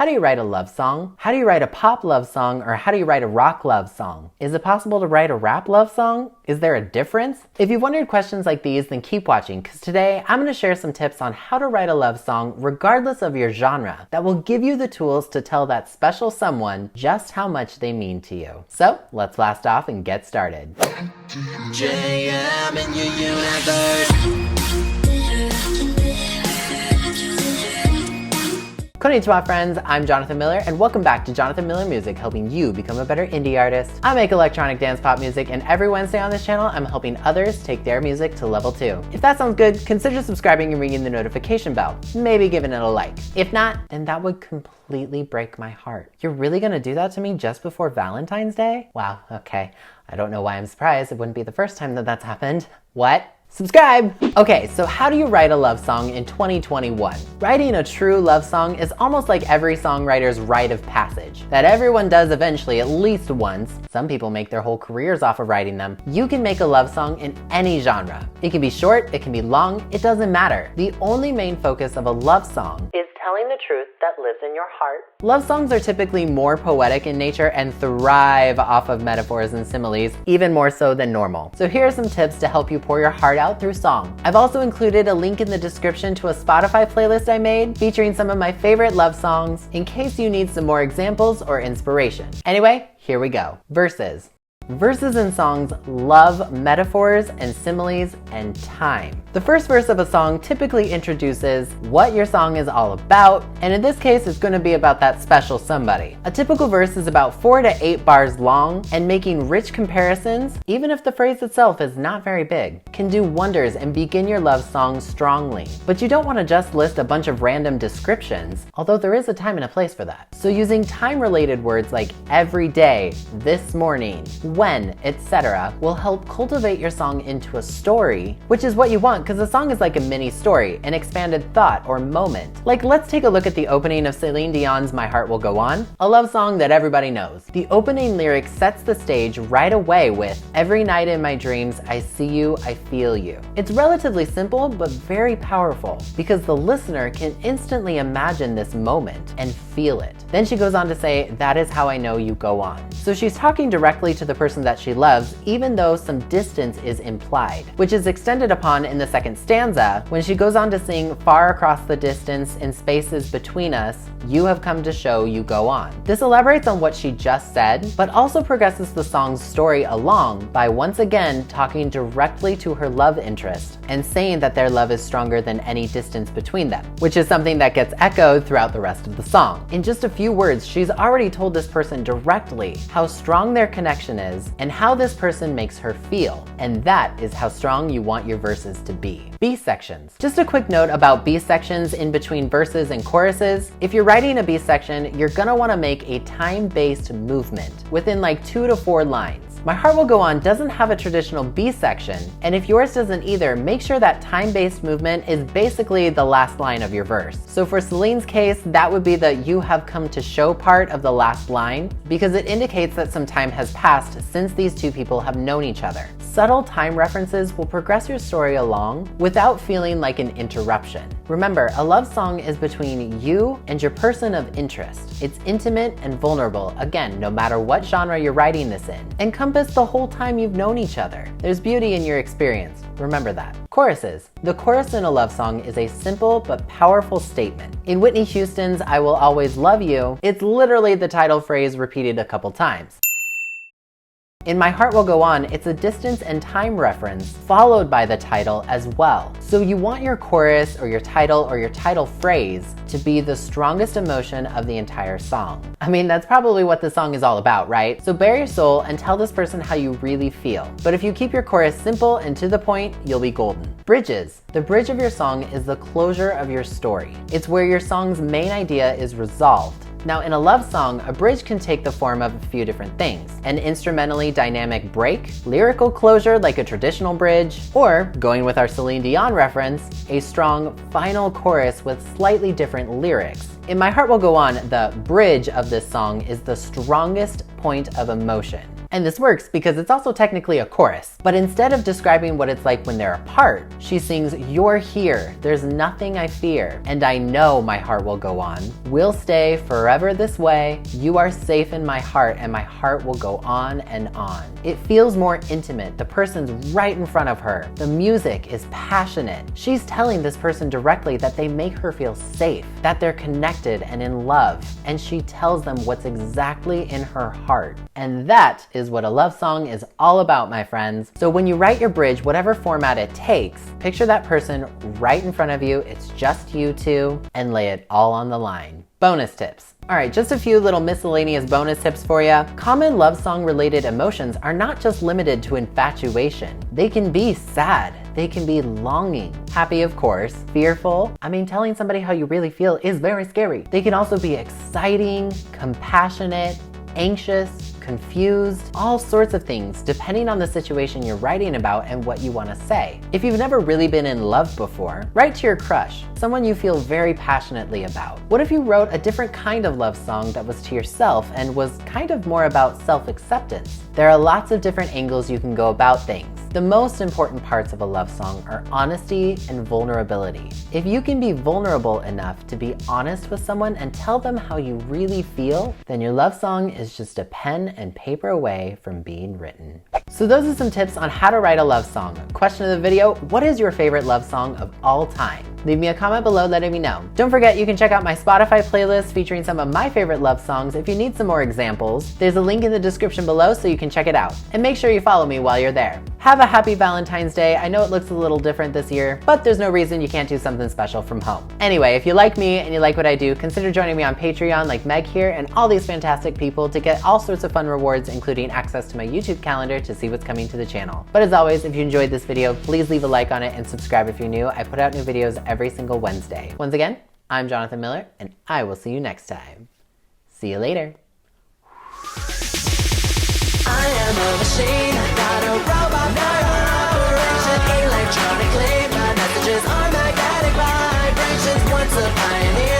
How do you write a love song? How do you write a pop love song? Or how do you write a rock love song? Is it possible to write a rap love song? Is there a difference? If you've wondered questions like these, then keep watching, because today I'm going to share some tips on how to write a love song regardless of your genre that will give you the tools to tell that special someone just how much they mean to you. So let's blast off and get started. JM in your universe. Konnichiwa friends, I'm Jonathan Miller and welcome back to Jonathan Miller Music, helping you become a better indie artist. I make electronic dance pop music and every Wednesday on this channel I'm helping others take their music to level 2. If that sounds good, consider subscribing and ringing the notification bell, maybe giving it a like. If not, then that would completely break my heart. You're really gonna do that to me just before Valentine's Day? Wow, okay. I don't know why I'm surprised. It wouldn't be the first time that that's happened. What? Subscribe! Okay, so how do you write a love song in 2021? Writing a true love song is almost like every songwriter's rite of passage, that everyone does eventually at least once. Some people make their whole careers off of writing them. You can make a love song in any genre. It can be short, it can be long, it doesn't matter. The only main focus of a love song is telling the truth that lives in your heart. Love songs are typically more poetic in nature and thrive off of metaphors and similes, even more so than normal. So here are some tips to help you pour your heart out through song. I've also included a link in the description to a Spotify playlist I made featuring some of my favorite love songs in case you need some more examples or inspiration. Anyway, here we go. Verses. Verses in songs love metaphors and similes and time. The first verse of a song typically introduces what your song is all about, and in this case it's going to be about that special somebody. A typical verse is about 4 to 8 bars long, and making rich comparisons, even if the phrase itself is not very big, can do wonders and begin your love song strongly. But you don't want to just list a bunch of random descriptions, although there is a time and a place for that. So using time-related words like every day, this morning, when, etc. will help cultivate your song into a story, which is what you want because a song is like a mini story, an expanded thought or moment. Like, let's take a look at the opening of Celine Dion's My Heart Will Go On, a love song that everybody knows. The opening lyric sets the stage right away with, every night in my dreams, I see you, I feel you. It's relatively simple, but very powerful because the listener can instantly imagine this moment and feel it. Then she goes on to say, that is how I know you go on. So she's talking directly to the person that she loves, even though some distance is implied, which is extended upon in the second stanza when she goes on to sing, far across the distance in spaces between us, you have come to show you go on. This elaborates on what she just said, but also progresses the song's story along by once again talking directly to her love interest and saying that their love is stronger than any distance between them, which is something that gets echoed throughout the rest of the song. In just a few words, she's already told this person directly how strong their connection is and how this person makes her feel. And that is how strong you want your verses to be. B sections. Just a quick note about B sections in between verses and choruses. If you're writing a B section, you're gonna wanna make a time-based movement within like 2 to 4 lines. My Heart Will Go On doesn't have a traditional B section, and if yours doesn't either, make sure that time-based movement is basically the last line of your verse. So for Celine's case, that would be the you have come to show part of the last line, because it indicates that some time has passed since these two people have known each other. Subtle time references will progress your story along without feeling like an interruption. Remember, a love song is between you and your person of interest. It's intimate and vulnerable, again, no matter what genre you're writing this in. Encompass the whole time you've known each other. There's beauty in your experience. Remember that. Choruses. The chorus in a love song is a simple but powerful statement. In Whitney Houston's I Will Always Love You, it's literally the title phrase repeated a couple times. In My Heart Will Go On, it's a distance and time reference followed by the title as well. So you want your chorus or your title phrase to be the strongest emotion of the entire song. I mean, that's probably what the song is all about, right? So bare your soul and tell this person how you really feel. But if you keep your chorus simple and to the point, you'll be golden. Bridges. The bridge of your song is the closure of your story. It's where your song's main idea is resolved. Now, in a love song, a bridge can take the form of a few different things. An instrumentally dynamic break, lyrical closure like a traditional bridge, or, going with our Celine Dion reference, a strong final chorus with slightly different lyrics. In My Heart Will Go On, the bridge of this song is the strongest point of emotion. And this works because it's also technically a chorus. But instead of describing what it's like when they're apart, she sings, "You're here, there's nothing I fear, and I know my heart will go on. We'll stay forever this way. You are safe in my heart, and my heart will go on and on." It feels more intimate. The person's right in front of her. The music is passionate. She's telling this person directly that they make her feel safe, that they're connected and in love, and she tells them what's exactly in her heart. And that is what a love song is all about, my friends. So when you write your bridge, whatever format it takes, picture that person right in front of you, it's just you two, and lay it all on the line. Bonus tips. All right, just a few little miscellaneous bonus tips for you. Common love song related emotions are not just limited to infatuation. They can be sad. They can be longing. Happy, of course. Fearful. I mean, telling somebody how you really feel is very scary. They can also be exciting, compassionate, anxious, confused, all sorts of things depending on the situation you're writing about and what you want to say. If you've never really been in love before, write to your crush, someone you feel very passionately about. What if you wrote a different kind of love song that was to yourself and was kind of more about self-acceptance? There are lots of different angles you can go about things. The most important parts of a love song are honesty and vulnerability. If you can be vulnerable enough to be honest with someone and tell them how you really feel, then your love song is just a pen and paper away from being written. So those are some tips on how to write a love song. Question of the video, what is your favorite love song of all time? Leave me a comment below letting me know. Don't forget you can check out my Spotify playlist featuring some of my favorite love songs if you need some more examples. There's a link in the description below so you can check it out. And make sure you follow me while you're there. Have a happy Valentine's Day. I know it looks a little different this year, but there's no reason you can't do something special from home. Anyway, if you like me and you like what I do, consider joining me on Patreon like Meg here and all these fantastic people to get all sorts of fun rewards, including access to my YouTube calendar to see what's coming to the channel. But as always, if you enjoyed this video, please leave a like on it and subscribe if you're new. I put out new videos every single Wednesday. Once again, I'm Jonathan Miller, and I will see you next time. See you later. I am a machine, not a robot, never operation electronically. My messages are magnetic vibrations, once a pioneer.